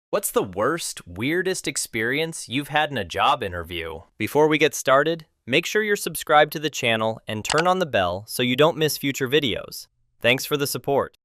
What's the worst, weirdest experience you've had in a job interview? Before we get started, make sure you're subscribed to the channel and turn on the bell so you don't miss future videos. Thanks for the support.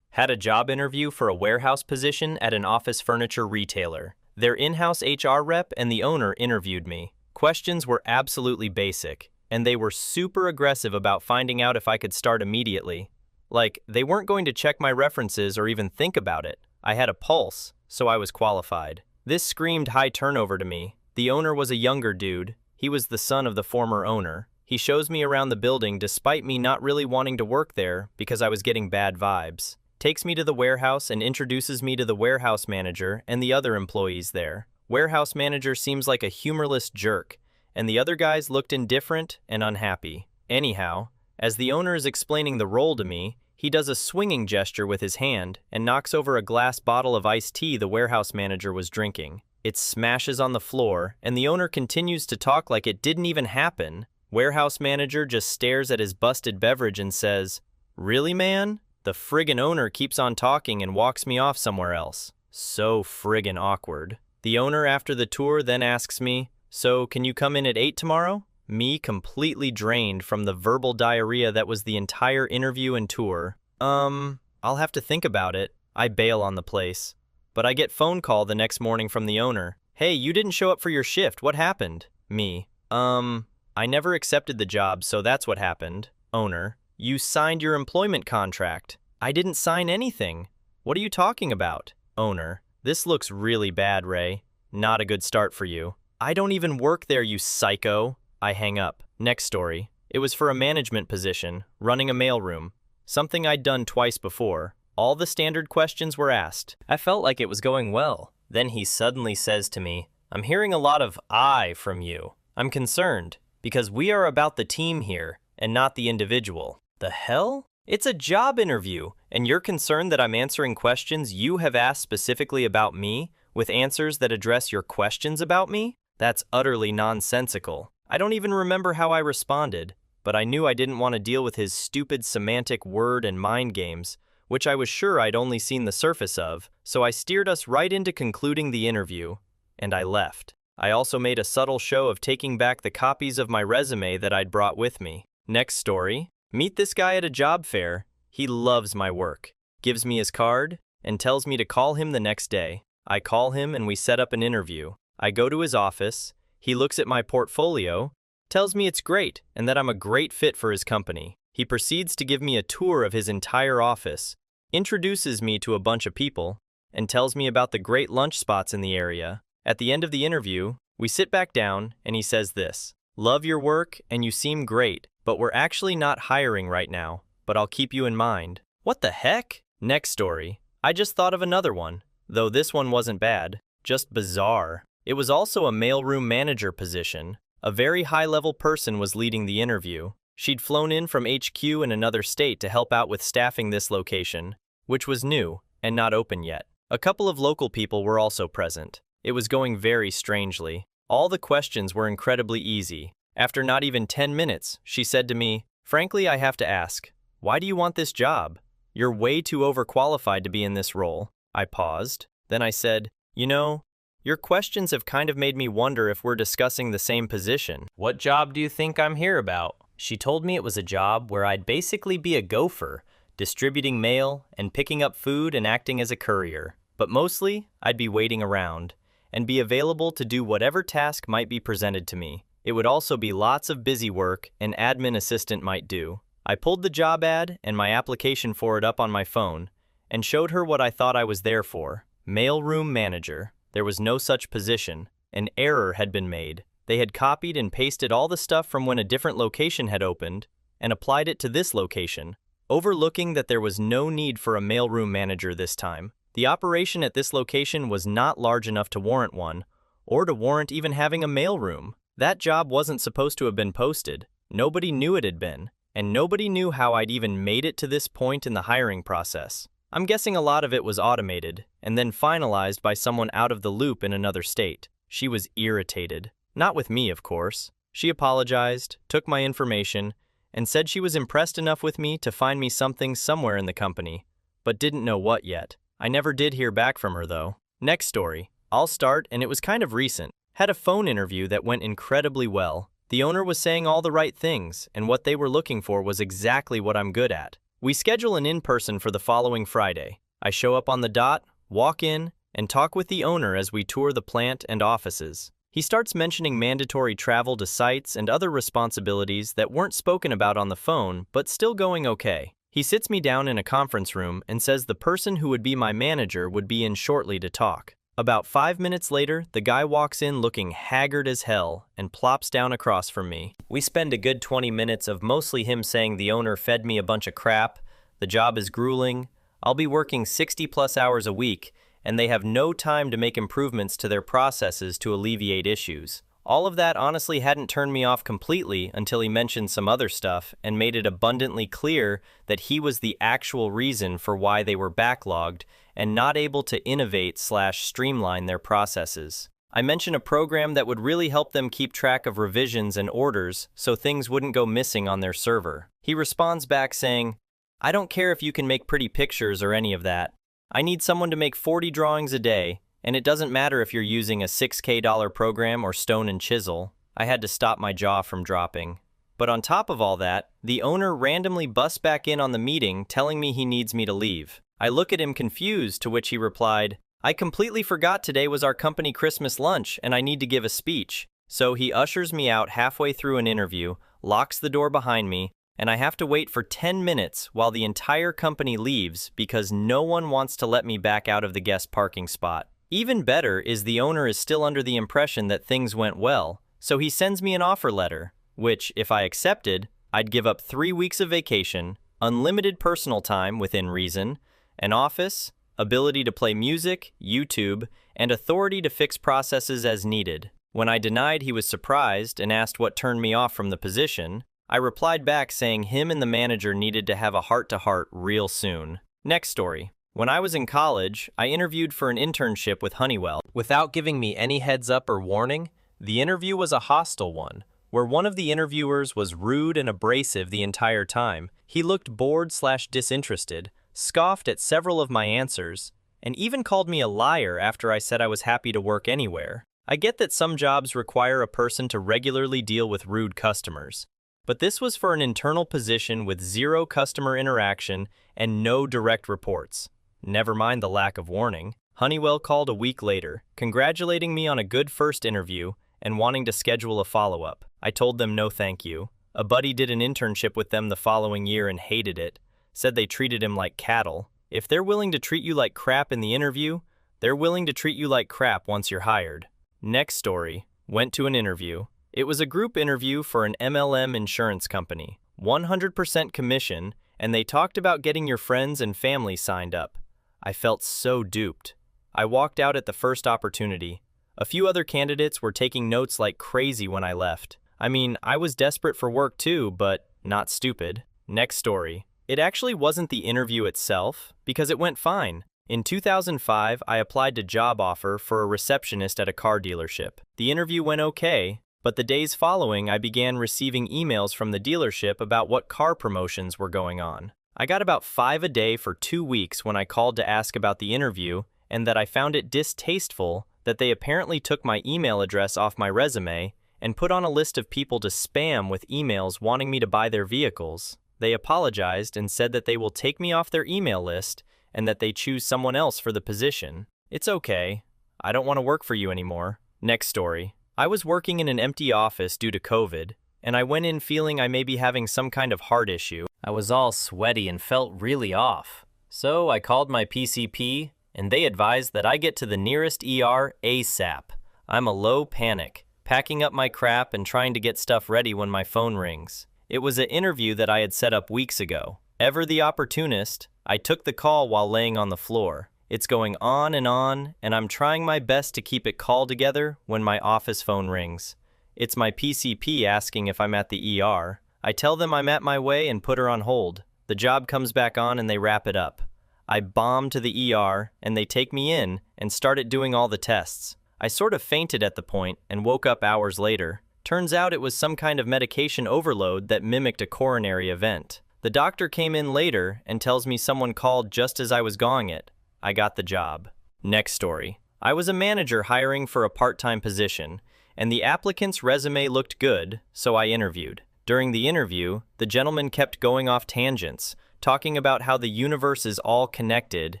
Had a job interview for a warehouse position at an office furniture retailer. Their in-house HR rep and the owner interviewed me. Questions were absolutely basic, and they were super aggressive about finding out if I could start immediately. Like, they weren't going to check my references or even think about it. I had a pulse, so I was qualified. This screamed high turnover to me. The owner was a younger dude. He was the son of the former owner. He shows me around the building despite me not really wanting to work there because I was getting bad vibes. Takes me to the warehouse and introduces me to the warehouse manager and the other employees there. Warehouse manager seems like a humorless jerk, and the other guys looked indifferent and unhappy. Anyhow, as the owner is explaining the role to me, he does a swinging gesture with his hand and knocks over a glass bottle of iced tea the warehouse manager was drinking. It smashes on the floor, and the owner continues to talk like it didn't even happen. Warehouse manager just stares at his busted beverage and says, "Really, man?" The friggin' owner keeps on talking and walks me off somewhere else. So friggin' awkward. The owner after the tour then asks me, "So, can you come in at 8 tomorrow?" Me completely drained from the verbal diarrhea that was the entire interview and tour. I'll have to think about it. I bail on the place. But I get phone call the next morning from the owner. "Hey, you didn't show up for your shift. What happened?" Me. I never accepted the job, so that's what happened. Owner. "You signed your employment contract." "I didn't sign anything." "What are you talking about?" Owner. "This looks really bad, Ray. Not a good start for you." "I don't even work there, you psycho." I hang up. Next story. It was for a management position, running a mailroom. Something I'd done twice before. All the standard questions were asked. I felt like it was going well. Then he suddenly says to me, "I'm hearing a lot of I from you. I'm concerned, because we are about the team here, and not the individual." The hell? It's a job interview, and you're concerned that I'm answering questions you have asked specifically about me, with answers that address your questions about me? That's utterly nonsensical. I don't even remember how I responded, but I knew I didn't want to deal with his stupid semantic word and mind games, which I was sure I'd only seen the surface of, so I steered us right into concluding the interview, and I left. I also made a subtle show of taking back the copies of my resume that I'd brought with me. Next story. Meet this guy at a job fair. He loves my work, gives me his card, and tells me to call him the next day. I call him and we set up an interview. I go to his office. He looks at my portfolio, tells me it's great and that I'm a great fit for his company. He proceeds to give me a tour of his entire office, introduces me to a bunch of people, and tells me about the great lunch spots in the area. At the end of the interview, we sit back down and he says this: "Love your work and you seem great, but we're actually not hiring right now, but I'll keep you in mind." What the heck? Next story. I just thought of another one, though this one wasn't bad, just bizarre. It was also a mailroom manager position. A very high-level person was leading the interview. She'd flown in from HQ in another state to help out with staffing this location, which was new and not open yet. A couple of local people were also present. It was going very strangely. All the questions were incredibly easy. After not even 10 minutes, she said to me, "Frankly, I have to ask, why do you want this job? You're way too overqualified to be in this role." I paused. Then I said, "You know, your questions have kind of made me wonder if we're discussing the same position. What job do you think I'm here about?" She told me it was a job where I'd basically be a gopher, distributing mail and picking up food and acting as a courier. But mostly, I'd be waiting around and be available to do whatever task might be presented to me. It would also be lots of busy work an admin assistant might do. I pulled the job ad and my application for it up on my phone and showed her what I thought I was there for. Mailroom manager. There was no such position. An error had been made. They had copied and pasted all the stuff from when a different location had opened and applied it to this location, overlooking that there was no need for a mailroom manager this time. The operation at this location was not large enough to warrant one, or to warrant even having a mailroom. That job wasn't supposed to have been posted. Nobody knew it had been, and nobody knew how I'd even made it to this point in the hiring process. I'm guessing a lot of it was automated, and then finalized by someone out of the loop in another state. She was irritated. Not with me, of course. She apologized, took my information, and said she was impressed enough with me to find me something somewhere in the company, but didn't know what yet. I never did hear back from her, though. Next story. I'll start, and it was kind of recent. Had a phone interview that went incredibly well. The owner was saying all the right things, and what they were looking for was exactly what I'm good at. We schedule an in-person for the following Friday. I show up on the dot, walk in, and talk with the owner as we tour the plant and offices. He starts mentioning mandatory travel to sites and other responsibilities that weren't spoken about on the phone, but still going okay. He sits me down in a conference room and says the person who would be my manager would be in shortly to talk. About 5 minutes later, the guy walks in looking haggard as hell and plops down across from me. We spend a good 20 minutes of mostly him saying the owner fed me a bunch of crap, the job is grueling, I'll be working 60+ hours a week, and they have no time to make improvements to their processes to alleviate issues. All of that honestly hadn't turned me off completely until he mentioned some other stuff and made it abundantly clear that he was the actual reason for why they were backlogged and not able to innovate/streamline their processes. I mentioned a program that would really help them keep track of revisions and orders so things wouldn't go missing on their server. He responds back saying, "I don't care if you can make pretty pictures or any of that. I need someone to make 40 drawings a day, and it doesn't matter if you're using a $6K program or stone and chisel." I had to stop my jaw from dropping. But on top of all that, the owner randomly busts back in on the meeting telling me he needs me to leave. I look at him confused, to which he replied, "I completely forgot today was our company Christmas lunch and I need to give a speech." So he ushers me out halfway through an interview, locks the door behind me, and I have to wait for 10 minutes while the entire company leaves because no one wants to let me back out of the guest parking spot. Even better is the owner is still under the impression that things went well, so he sends me an offer letter, which, if I accepted, I'd give up 3 weeks of vacation, unlimited personal time within reason, an office, ability to play music, YouTube, and authority to fix processes as needed. When I denied he was surprised and asked what turned me off from the position, I replied back saying him and the manager needed to have a heart-to-heart real soon. Next story. When I was in college, I interviewed for an internship with Honeywell. Without giving me any heads up or warning, the interview was a hostile one, where one of the interviewers was rude and abrasive the entire time. He looked bored/disinterested, scoffed at several of my answers, and even called me a liar after I said I was happy to work anywhere. I get that some jobs require a person to regularly deal with rude customers, but this was for an internal position with 0 customer interaction and no direct reports. Never mind the lack of warning. Honeywell called a week later, congratulating me on a good first interview and wanting to schedule a follow-up. I told them no thank you. A buddy did an internship with them the following year and hated it, said they treated him like cattle. If they're willing to treat you like crap in the interview, they're willing to treat you like crap once you're hired. Next story. Went to an interview. It was a group interview for an MLM insurance company, 100% commission, and they talked about getting your friends and family signed up. I felt so duped. I walked out at the first opportunity. A few other candidates were taking notes like crazy when I left. I mean, I was desperate for work too, but not stupid. Next story. It actually wasn't the interview itself, because it went fine. In 2005, I applied to job offer for a receptionist at a car dealership. The interview went okay, but the days following I began receiving emails from the dealership about what car promotions were going on. I got about 5 a day for 2 weeks when I called to ask about the interview, and that I found it distasteful that they apparently took my email address off my resume and put on a list of people to spam with emails wanting me to buy their vehicles. They apologized and said that they will take me off their email list and that they choose someone else for the position. It's okay. I don't want to work for you anymore. Next story. I was working in an empty office due to COVID, and I went in feeling I may be having some kind of heart issue. I was all sweaty and felt really off. So I called my PCP, and they advised that I get to the nearest ER ASAP. I'm a low panic, packing up my crap and trying to get stuff ready when my phone rings. It was an interview that I had set up weeks ago. Ever the opportunist, I took the call while laying on the floor. It's going on, and I'm trying my best to keep it called together when my office phone rings. It's my PCP asking if I'm at the ER. I tell them I'm at my way and put her on hold. The job comes back on and they wrap it up. I bomb to the ER and they take me in and started doing all the tests. I sort of fainted at the point and woke up hours later. Turns out it was some kind of medication overload that mimicked a coronary event. The doctor came in later and tells me someone called just as I was going it. I got the job. Next story. I was a manager hiring for a part-time position, and the applicant's resume looked good, so I interviewed. During the interview, the gentleman kept going off tangents, talking about how the universe is all connected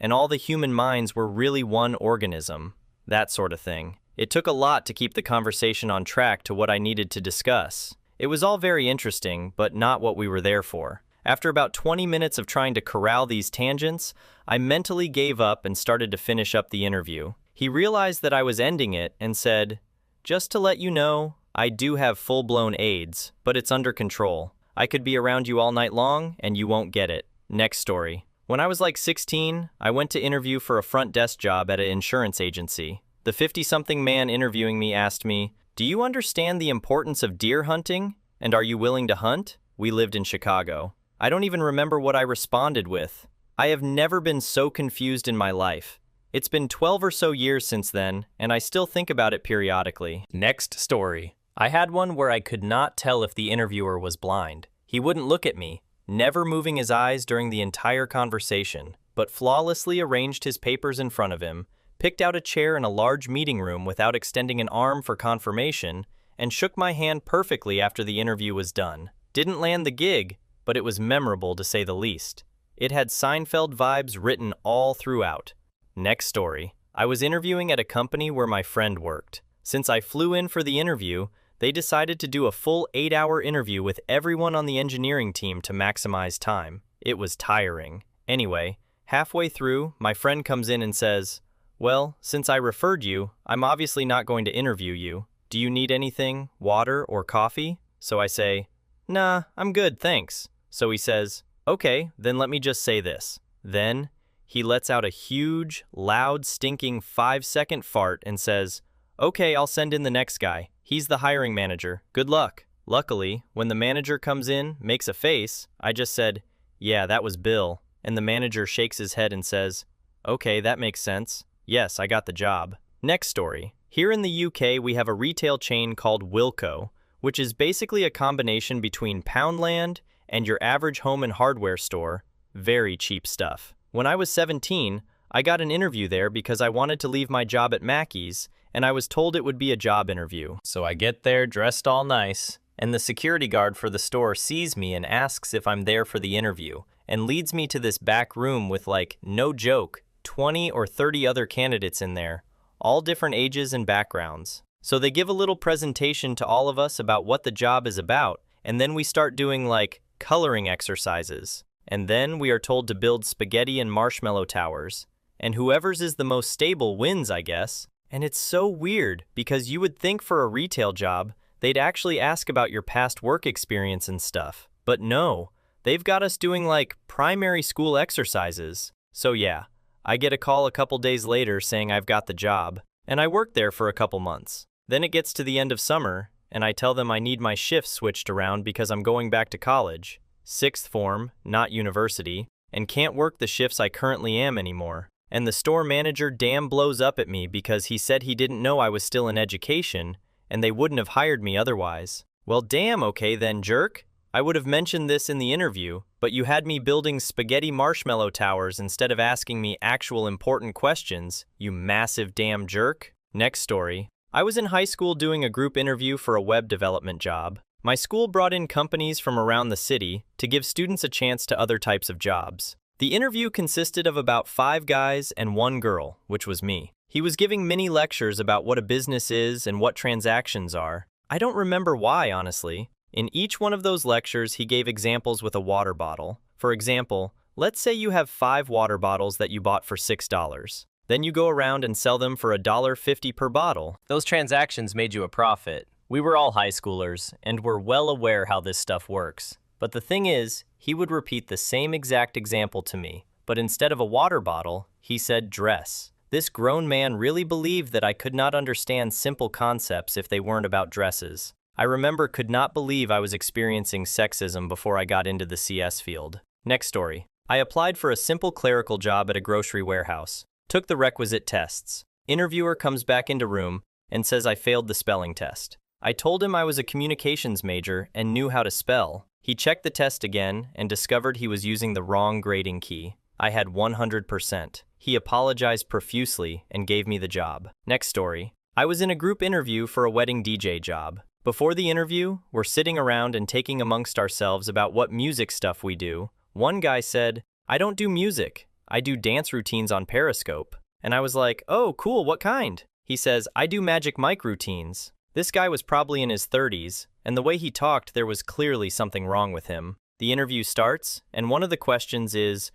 and all the human minds were really one organism, that sort of thing. It took a lot to keep the conversation on track to what I needed to discuss. It was all very interesting, but not what we were there for. After about 20 minutes of trying to corral these tangents, I mentally gave up and started to finish up the interview. He realized that I was ending it and said, "Just to let you know, I do have full-blown AIDS, but it's under control. I could be around you all night long, and you won't get it." Next story. When I was like 16, I went to interview for a front desk job at an insurance agency. The 50-something man interviewing me asked me, "Do you understand the importance of deer hunting? And are you willing to hunt?" We lived in Chicago. I don't even remember what I responded with. I have never been so confused in my life. It's been 12 or so years since then, and I still think about it periodically. Next story. I had one where I could not tell if the interviewer was blind. He wouldn't look at me, never moving his eyes during the entire conversation, but flawlessly arranged his papers in front of him, picked out a chair in a large meeting room without extending an arm for confirmation, and shook my hand perfectly after the interview was done. Didn't land the gig, but it was memorable to say the least. It had Seinfeld vibes written all throughout. Next story. I was interviewing at a company where my friend worked. Since I flew in for the interview, they decided to do a full 8-hour interview with everyone on the engineering team to maximize time. It was tiring. Anyway, halfway through, my friend comes in and says, "Well, since I referred you, I'm obviously not going to interview you. Do you need anything, water or coffee?" So I say, "Nah, I'm good, thanks." So he says, "Okay, then let me just say this." Then he lets out a huge, loud, stinking 5-second fart and says, "Okay, I'll send in the next guy. He's the hiring manager. Good luck." Luckily, when the manager comes in, makes a face, I just said, "Yeah, that was Bill." And the manager shakes his head and says, "Okay, that makes sense. Yes, I got the job." Next story. Here in the UK, we have a retail chain called Wilko, which is basically a combination between Poundland and your average home and hardware store. Very cheap stuff. When I was 17, I got an interview there because I wanted to leave my job at Mackey's, and I was told it would be a job interview. So I get there dressed all nice, and the security guard for the store sees me and asks if I'm there for the interview, and leads me to this back room with, like, no joke, 20 or 30 other candidates in there, all different ages and backgrounds. So they give a little presentation to all of us about what the job is about, and then we start doing, like, coloring exercises. And then we are told to build spaghetti and marshmallow towers, and whoever's is the most stable wins, I guess. And it's so weird, because you would think for a retail job, they'd actually ask about your past work experience and stuff. But no, they've got us doing like primary school exercises. So yeah, I get a call a couple days later saying I've got the job, and I worked there for a couple months. Then it gets to the end of summer, and I tell them I need my shifts switched around because I'm going back to college. 6th form, not university, and can't work the shifts I currently am anymore. And the store manager damn blows up at me because he said he didn't know I was still in education, and they wouldn't have hired me otherwise. Well, damn, okay then, jerk. I would have mentioned this in the interview, but you had me building spaghetti marshmallow towers instead of asking me actual important questions, you massive damn jerk. Next story. I was in high school doing a group interview for a web development job. My school brought in companies from around the city to give students a chance to other types of jobs. The interview consisted of about 5 guys and 1 girl, which was me. He was giving mini lectures about what a business is and what transactions are. I don't remember why, honestly. In each one of those lectures, he gave examples with a water bottle. For example, let's say you have 5 water bottles that you bought for $6. Then you go around and sell them for $1.50 per bottle. Those transactions made you a profit. We were all high schoolers, and were well aware how this stuff works. But the thing is, he would repeat the same exact example to me, but instead of a water bottle, he said dress. This grown man really believed that I could not understand simple concepts if they weren't about dresses. I remember could not believe I was experiencing sexism before I got into the CS field. Next story. I applied for a simple clerical job at a grocery warehouse. Took the requisite tests. Interviewer comes back into room and says I failed the spelling test. I told him I was a communications major and knew how to spell. He checked the test again and discovered he was using the wrong grading key. I had 100%. He apologized profusely and gave me the job. Next story. I was in a group interview for a wedding DJ job. Before the interview, we're sitting around and taking amongst ourselves about what music stuff we do. One guy said, "I don't do music. I do dance routines on Periscope." And I was like, "Oh, cool, what kind?" He says, "I do Magic Mike routines." This guy was probably in his 30s, and the way he talked, there was clearly something wrong with him. The interview starts, and one of the questions is,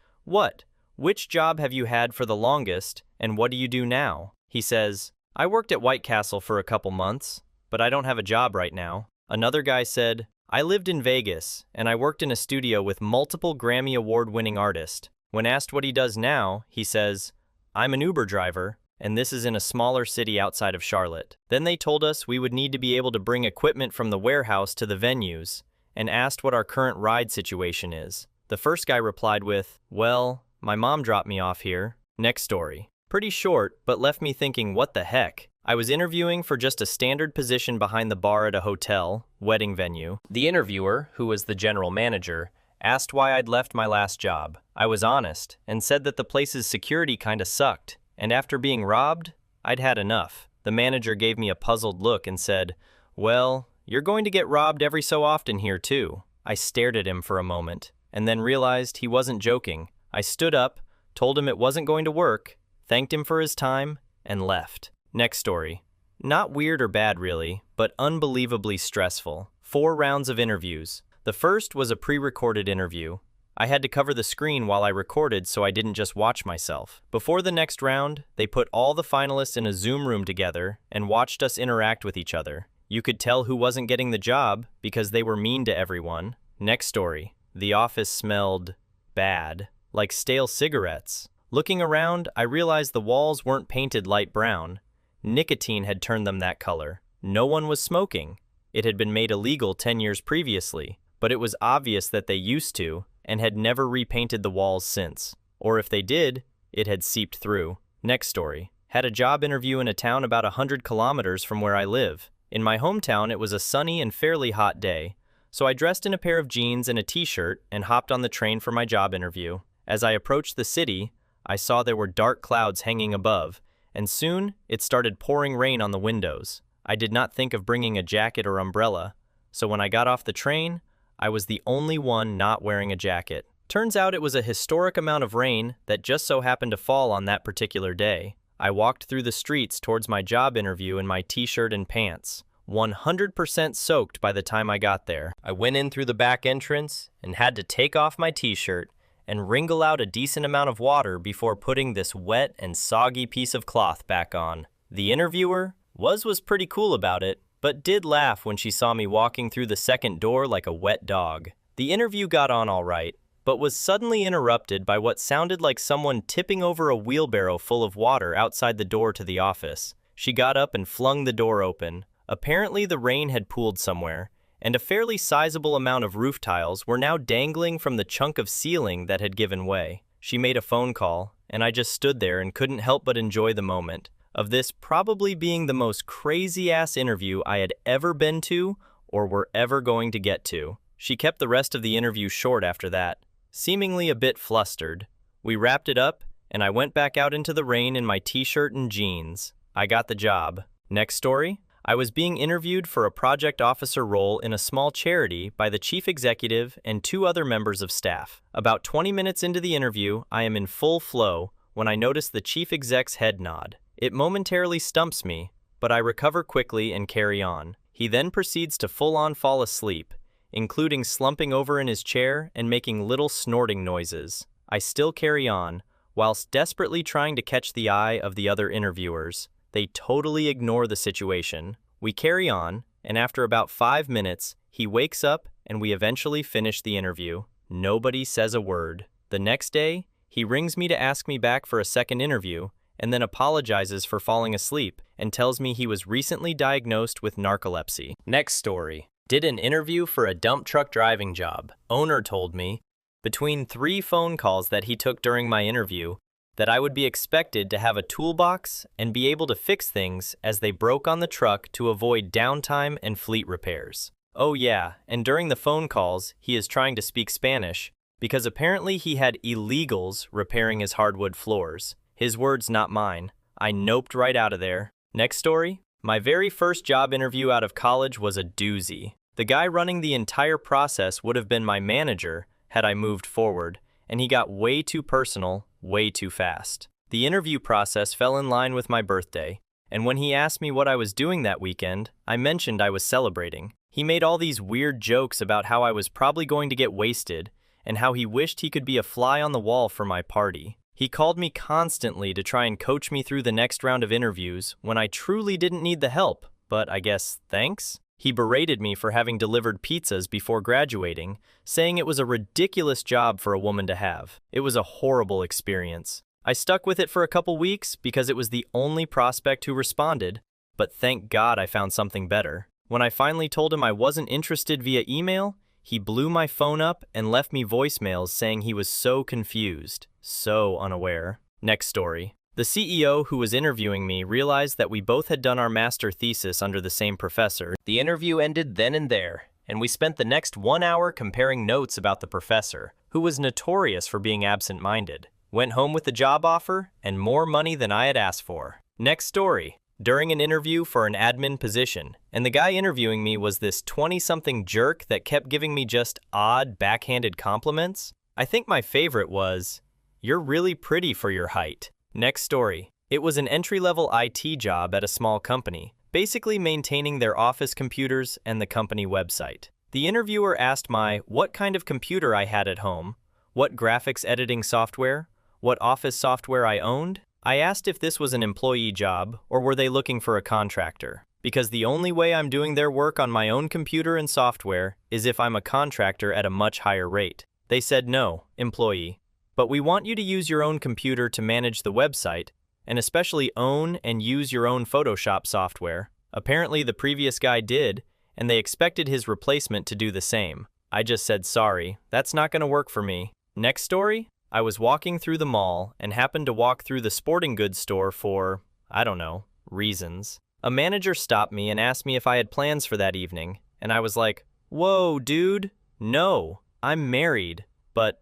Which job have you had for the longest, and what do you do now?" He says, "I worked at White Castle for a couple months, but I don't have a job right now." Another guy said, "I lived in Vegas, and I worked in a studio with multiple Grammy Award-winning artists." When asked what he does now, he says, "I'm an Uber driver, and this is in a smaller city outside of Charlotte." Then they told us we would need to be able to bring equipment from the warehouse to the venues, and asked what our current ride situation is. The first guy replied with, "Well, my mom dropped me off here." Next story. Pretty short, but left me thinking, what the heck? I was interviewing for just a standard position behind the bar at a hotel, wedding venue. The interviewer, who was the general manager, asked why I'd left my last job. I was honest and said that the place's security kinda sucked, and after being robbed, I'd had enough. The manager gave me a puzzled look and said, "Well, you're going to get robbed every so often here too." I stared at him for a moment, and then realized he wasn't joking. I stood up, told him it wasn't going to work, thanked him for his time, and left. Next story. Not weird or bad really, but unbelievably stressful. 4 rounds of interviews. The first was a pre-recorded interview. I had to cover the screen while I recorded so I didn't just watch myself. Before the next round, they put all the finalists in a Zoom room together and watched us interact with each other. You could tell who wasn't getting the job because they were mean to everyone. Next story. The office smelled bad, like stale cigarettes. Looking around, I realized the walls weren't painted light brown. Nicotine had turned them that color. No one was smoking. It had been made illegal 10 years previously, but it was obvious that they used to and had never repainted the walls since. Or if they did, it had seeped through. Next story. Had a job interview in a town about 100 kilometers from where I live. In my hometown, it was a sunny and fairly hot day, so I dressed in a pair of jeans and a t-shirt and hopped on the train for my job interview. As I approached the city, I saw there were dark clouds hanging above, and soon it started pouring rain on the windows. I did not think of bringing a jacket or umbrella, so when I got off the train, I was the only one not wearing a jacket. Turns out it was a historic amount of rain that just so happened to fall on that particular day. I walked through the streets towards my job interview in my t-shirt and pants, 100% soaked by the time I got there. I went in through the back entrance and had to take off my t-shirt and wringle out a decent amount of water before putting this wet and soggy piece of cloth back on. The interviewer was pretty cool about it, but did laugh when she saw me walking through the second door like a wet dog. The interview got on all right, but was suddenly interrupted by what sounded like someone tipping over a wheelbarrow full of water outside the door to the office. She got up and flung the door open. Apparently the rain had pooled somewhere, and a fairly sizable amount of roof tiles were now dangling from the chunk of ceiling that had given way. She made a phone call, and I just stood there and couldn't help but enjoy the moment of this probably being the most crazy-ass interview I had ever been to or were ever going to get to. She kept the rest of the interview short after that, seemingly a bit flustered. We wrapped it up, and I went back out into the rain in my t-shirt and jeans. I got the job. Next story? I was being interviewed for a project officer role in a small charity by the chief executive and 2 other members of staff. About 20 minutes into the interview, I am in full flow when I notice the chief exec's head nod. It momentarily stumps me, but I recover quickly and carry on. He then proceeds to full-on fall asleep, including slumping over in his chair and making little snorting noises. I still carry on, whilst desperately trying to catch the eye of the other interviewers. They totally ignore the situation. We carry on, and after about 5 minutes, he wakes up and we eventually finish the interview. Nobody says a word. The next day, he rings me to ask me back for a second interview, and then apologizes for falling asleep and tells me he was recently diagnosed with narcolepsy. Next story. Did an interview for a dump truck driving job. Owner told me, between 3 phone calls that he took during my interview, that I would be expected to have a toolbox and be able to fix things as they broke on the truck to avoid downtime and fleet repairs. Oh yeah, and during the phone calls, he is trying to speak Spanish, because apparently he had illegals repairing his hardwood floors. His words, not mine. I noped right out of there. Next story. My very first job interview out of college was a doozy. The guy running the entire process would have been my manager had I moved forward, and he got way too personal, way too fast. The interview process fell in line with my birthday, and when he asked me what I was doing that weekend, I mentioned I was celebrating. He made all these weird jokes about how I was probably going to get wasted, and how he wished he could be a fly on the wall for my party. He called me constantly to try and coach me through the next round of interviews when I truly didn't need the help, but I guess thanks? He berated me for having delivered pizzas before graduating, saying it was a ridiculous job for a woman to have. It was a horrible experience. I stuck with it for a couple weeks because it was the only prospect who responded, but thank God I found something better. When I finally told him I wasn't interested via email, he blew my phone up and left me voicemails saying he was so confused, so unaware. Next story. The CEO who was interviewing me realized that we both had done our master thesis under the same professor. The interview ended then and there, and we spent the next 1 hour comparing notes about the professor, who was notorious for being absent-minded. Went home with the job offer and more money than I had asked for. Next story. During an interview for an admin position, and the guy interviewing me was this 20-something jerk that kept giving me just odd, backhanded compliments. I think my favorite was, "You're really pretty for your height." Next story. It was an entry-level IT job at a small company, basically maintaining their office computers and the company website. The interviewer asked what kind of computer I had at home, what graphics editing software, what office software I owned. I asked if this was an employee job or were they looking for a contractor, because the only way I'm doing their work on my own computer and software is if I'm a contractor at a much higher rate. They said no, employee, but we want you to use your own computer to manage the website and especially own and use your own Photoshop software. Apparently the previous guy did, and they expected his replacement to do the same. I just said sorry, that's not going to work for me. Next story. I was walking through the mall and happened to walk through the sporting goods store for, I don't know, reasons. A manager stopped me and asked me if I had plans for that evening, and I was like, "Whoa, dude, no, I'm married, but,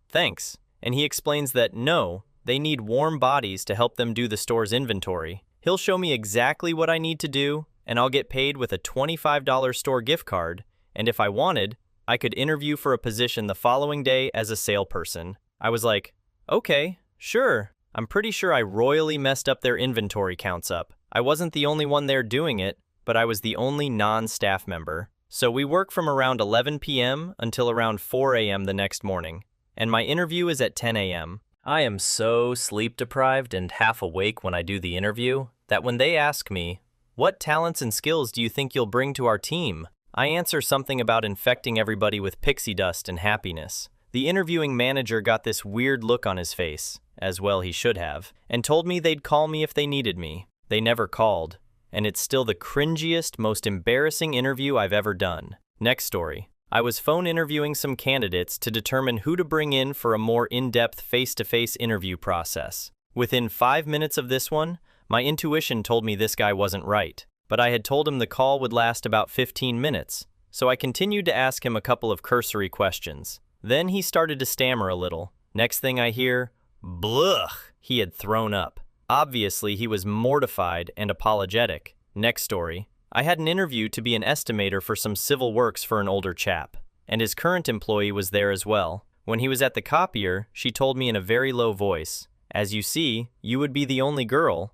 thanks." And he explains that no, they need warm bodies to help them do the store's inventory. He'll show me exactly what I need to do, and I'll get paid with a $25 store gift card, and if I wanted, I could interview for a position the following day as a salesperson. I was like, okay, sure. I'm pretty sure I royally messed up their inventory counts up. I wasn't the only one there doing it, but I was the only non-staff member. So we work from around 11 p.m. until around 4 a.m. the next morning, and my interview is at 10 a.m. I am so sleep-deprived and half awake when I do the interview that when they ask me, "What talents and skills do you think you'll bring to our team?" I answer something about infecting everybody with pixie dust and happiness. The interviewing manager got this weird look on his face, as well he should have, and told me they'd call me if they needed me. They never called, and it's still the cringiest, most embarrassing interview I've ever done. Next story. I was phone interviewing some candidates to determine who to bring in for a more in-depth face-to-face interview process. Within 5 minutes of this one, my intuition told me this guy wasn't right, but I had told him the call would last about 15 minutes, so I continued to ask him a couple of cursory questions. Then he started to stammer a little. Next thing I hear, "Blech!" He had thrown up. Obviously, he was mortified and apologetic. Next story. I had an interview to be an estimator for some civil works for an older chap, and his current employee was there as well. When he was at the copier, she told me in a very low voice, "As you see, you would be the only girl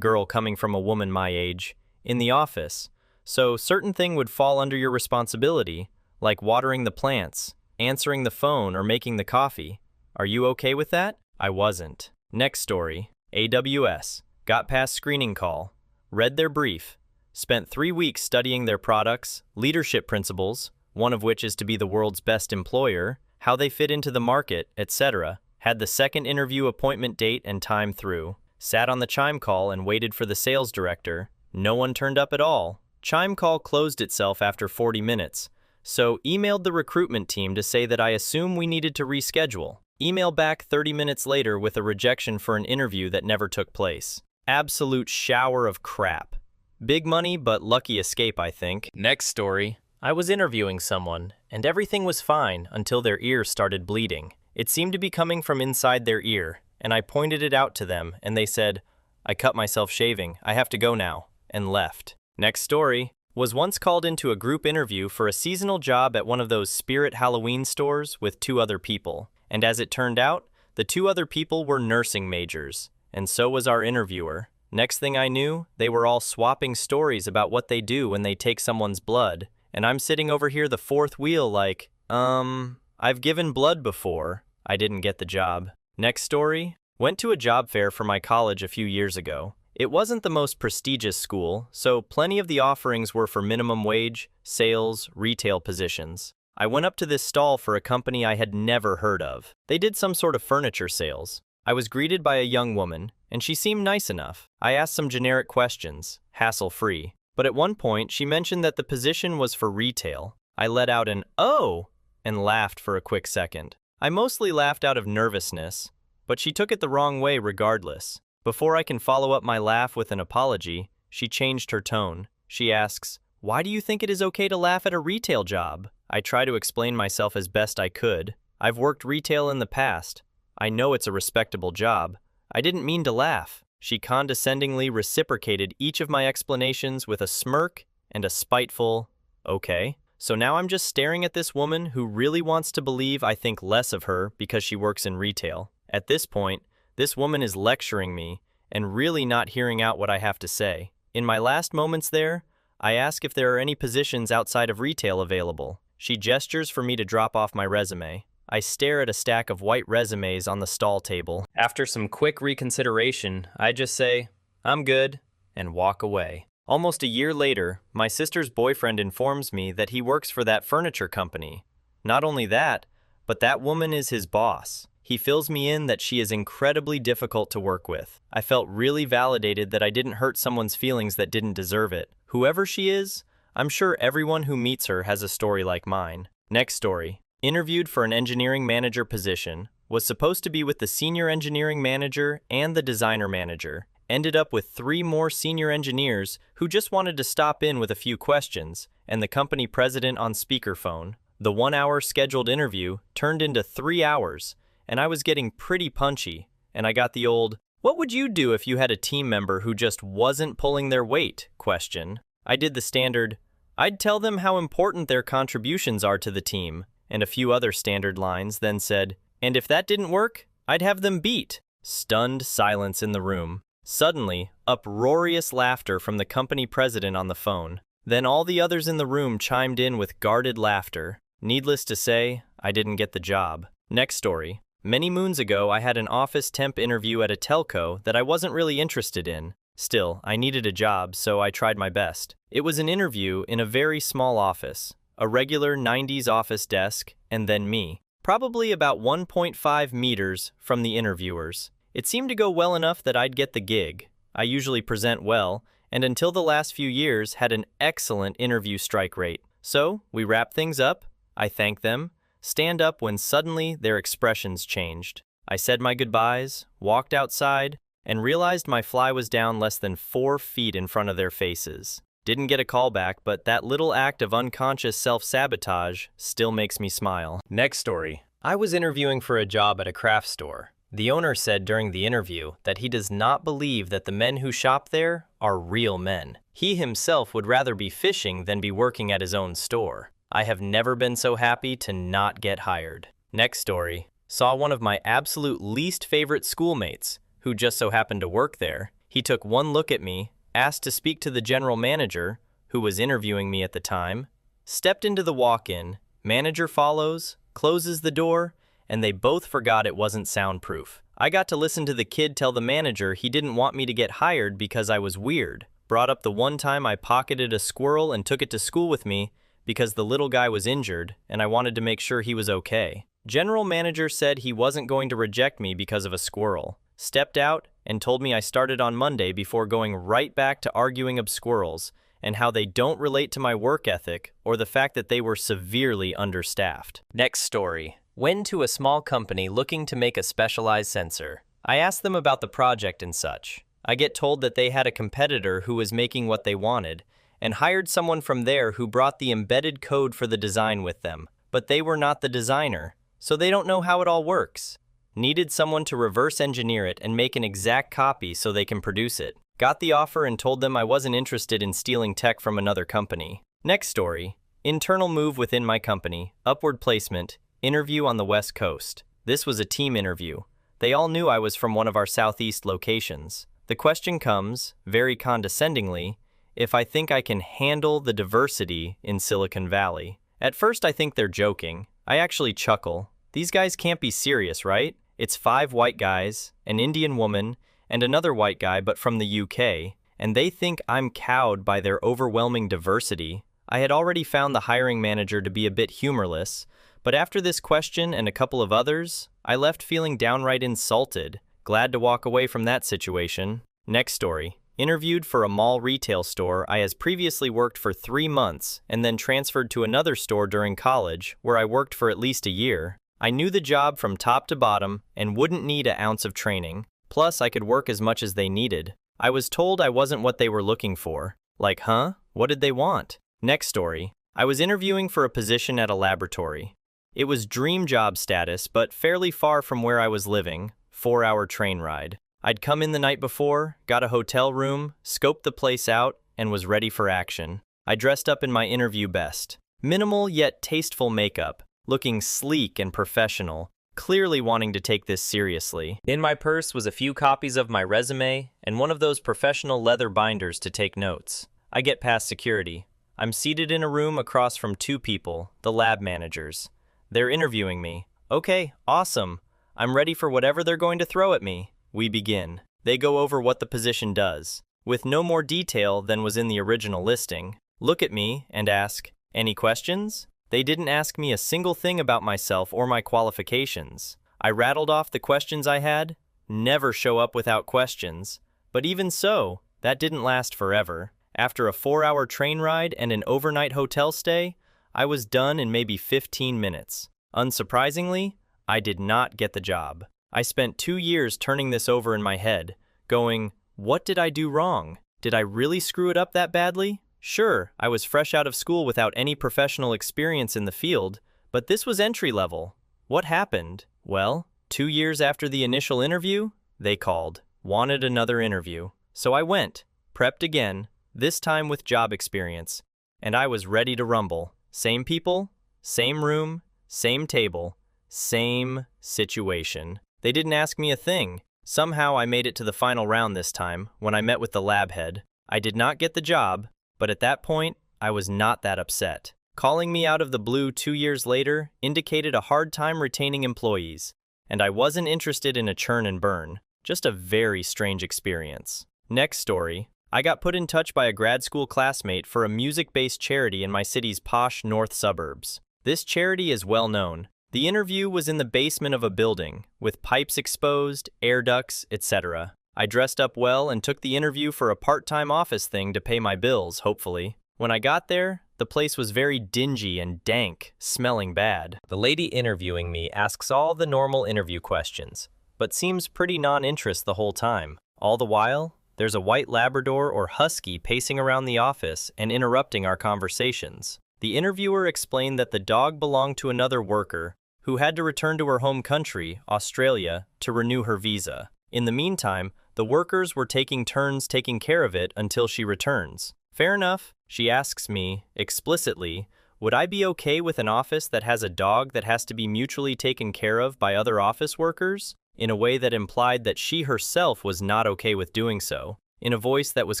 coming from a woman my age, in the office, so certain thing would fall under your responsibility, like watering the plants, answering the phone, or making the coffee. Are you okay with that?" I wasn't. Next story. AWS. Got past screening call. Read their brief. Spent 3 weeks studying their products, leadership principles, one of which is to be the world's best employer, how they fit into the market, etc. Had the second interview appointment date and time through. Sat on the chime call and waited for the sales director. No one turned up at all. Chime call closed itself after 40 minutes. So emailed the recruitment team to say that I assume we needed to reschedule. Email back 30 minutes later with a rejection for an interview that never took place. Absolute shower of crap. Big money, but lucky escape, I think. Next story. I was interviewing someone, and everything was fine until their ear started bleeding. It seemed to be coming from inside their ear, and I pointed it out to them, and they said, "I cut myself shaving, I have to go now," and left. Next story. Was once called into a group interview for a seasonal job at one of those Spirit Halloween stores with 2 other people. And as it turned out, the 2 other people were nursing majors, and so was our interviewer. Next thing I knew, they were all swapping stories about what they do when they take someone's blood, and I'm sitting over here the 4th wheel like, I've given blood before. I didn't get the job. Next story. Went to a job fair for my college a few years ago. It wasn't the most prestigious school, so plenty of the offerings were for minimum wage, sales, retail positions. I went up to this stall for a company I had never heard of. They did some sort of furniture sales. I was greeted by a young woman, and she seemed nice enough. I asked some generic questions, hassle-free. But at one point, she mentioned that the position was for retail. I let out an "oh" and laughed for a quick second. I mostly laughed out of nervousness, but she took it the wrong way regardless. Before I can follow up my laugh with an apology, she changed her tone. She asks, "Why do you think it is okay to laugh at a retail job?" I try to explain myself as best I could. I've worked retail in the past. I know it's a respectable job. I didn't mean to laugh. She condescendingly reciprocated each of my explanations with a smirk and a spiteful, "Okay." So now I'm just staring at this woman who really wants to believe I think less of her because she works in retail. At this point, this woman is lecturing me and really not hearing out what I have to say. In my last moments there, I ask if there are any positions outside of retail available. She gestures for me to drop off my resume. I stare at a stack of white resumes on the stall table. After some quick reconsideration, I just say, "I'm good," and walk away. Almost a year later, my sister's boyfriend informs me that he works for that furniture company. Not only that, but that woman is his boss. He fills me in that she is incredibly difficult to work with. I felt really validated that I didn't hurt someone's feelings that didn't deserve it. Whoever she is, I'm sure everyone who meets her has a story like mine. Next story. Interviewed for an engineering manager position. Was supposed to be with the senior engineering manager and the designer manager. Ended up with 3 more senior engineers who just wanted to stop in with a few questions, and the company president on speakerphone. The 1-hour scheduled interview turned into 3 hours, and I was getting pretty punchy, and I got the old, "What would you do if you had a team member who just wasn't pulling their weight?" question. I did the standard, "I'd tell them how important their contributions are to the team," and a few other standard lines, then said, "And if that didn't work, I'd have them beat." Stunned silence in the room. Suddenly, uproarious laughter from the company president on the phone. Then all the others in the room chimed in with guarded laughter. Needless to say, I didn't get the job. Next story. Many moons ago, I had an office temp interview at a telco that I wasn't really interested in. Still, I needed a job, so I tried my best. It was an interview in a very small office, a regular 90s office desk, and then me. Probably about 1.5 meters from the interviewers. It seemed to go well enough that I'd get the gig. I usually present well, and until the last few years had an excellent interview strike rate. So, we wrap things up, I thank them, stand up when suddenly their expressions changed. I said my goodbyes, walked outside, and realized my fly was down less than 4 feet in front of their faces. Didn't get a call back, but that little act of unconscious self-sabotage still makes me smile. Next story. I was interviewing for a job at a craft store. The owner said during the interview that he does not believe that the men who shop there are real men. He himself would rather be fishing than be working at his own store. I have never been so happy to not get hired. Next story. Saw one of my absolute least favorite schoolmates, who just so happened to work there. He took one look at me, asked to speak to the general manager, who was interviewing me at the time, stepped into the walk-in, manager follows, closes the door, and they both forgot it wasn't soundproof. I got to listen to the kid tell the manager he didn't want me to get hired because I was weird. Brought up the one time I pocketed a squirrel and took it to school with me because the little guy was injured and I wanted to make sure he was okay. General manager said he wasn't going to reject me because of a squirrel. Stepped out and told me I started on Monday before going right back to arguing of squirrels and how they don't relate to my work ethic or the fact that they were severely understaffed. Next story. Went to a small company looking to make a specialized sensor. I asked them about the project and such. I get told that they had a competitor who was making what they wanted, and hired someone from there who brought the embedded code for the design with them. But they were not the designer, so they don't know how it all works. Needed someone to reverse engineer it and make an exact copy so they can produce it. Got the offer and told them I wasn't interested in stealing tech from another company. Next story. Internal move within my company, upward placement, interview on the West Coast. This was a team interview. They all knew I was from one of our Southeast locations. The question comes, very condescendingly, if I think I can handle the diversity in Silicon Valley. At first I think they're joking. I actually chuckle. These guys can't be serious, right? It's 5 white guys, an Indian woman, and another white guy but from the UK, and they think I'm cowed by their overwhelming diversity. I had already found the hiring manager to be a bit humorless, but after this question and a couple of others, I left feeling downright insulted. Glad to walk away from that situation. Next story. Interviewed for a mall retail store. I has previously worked for 3 months and then transferred to another store during college where I worked for at least a year. I knew the job from top to bottom and wouldn't need an ounce of training. Plus, I could work as much as they needed. I was told I wasn't what they were looking for. Like, huh? What did they want? Next story. I was interviewing for a position at a laboratory. It was dream job status, but fairly far from where I was living. 4-hour train ride. I'd come in the night before, got a hotel room, scoped the place out, and was ready for action. I dressed up in my interview best. Minimal yet tasteful makeup, looking sleek and professional, clearly wanting to take this seriously. In my purse was a few copies of my resume and one of those professional leather binders to take notes. I get past security. I'm seated in a room across from 2 people, the lab managers. They're interviewing me. Okay, awesome. I'm ready for whatever they're going to throw at me. We begin. They go over what the position does, with no more detail than was in the original listing. Look at me and ask, any questions? They didn't ask me a single thing about myself or my qualifications. I rattled off the questions I had. Never show up without questions. But even so, that didn't last forever. After a 4-hour train ride and an overnight hotel stay, I was done in maybe 15 minutes. Unsurprisingly, I did not get the job. I spent 2 years turning this over in my head, going, what did I do wrong? Did I really screw it up that badly? Sure, I was fresh out of school without any professional experience in the field, but this was entry level. What happened? Well, 2 years after the initial interview, they called, wanted another interview. So I went, prepped again, this time with job experience, and I was ready to rumble. Same people, same room, same table, same situation. They didn't ask me a thing. Somehow I made it to the final round this time when I met with the lab head. I did not get the job, but at that point, I was not that upset. Calling me out of the blue 2 years later indicated a hard time retaining employees, and I wasn't interested in a churn and burn. Just a very strange experience. Next story. I got put in touch by a grad school classmate for a music-based charity in my city's posh north suburbs. This charity is well known. The interview was in the basement of a building, with pipes exposed, air ducts, etc. I dressed up well and took the interview for a part-time office thing to pay my bills, hopefully. When I got there, the place was very dingy and dank, smelling bad. The lady interviewing me asks all the normal interview questions, but seems pretty non-interest the whole time. All the while, there's a white Labrador or husky pacing around the office and interrupting our conversations. The interviewer explained that the dog belonged to another worker who had to return to her home country, Australia, to renew her visa. In the meantime, the workers were taking turns taking care of it until she returns. Fair enough. She asks me, explicitly, would I be okay with an office that has a dog that has to be mutually taken care of by other office workers? In a way that implied that she herself was not okay with doing so, in a voice that was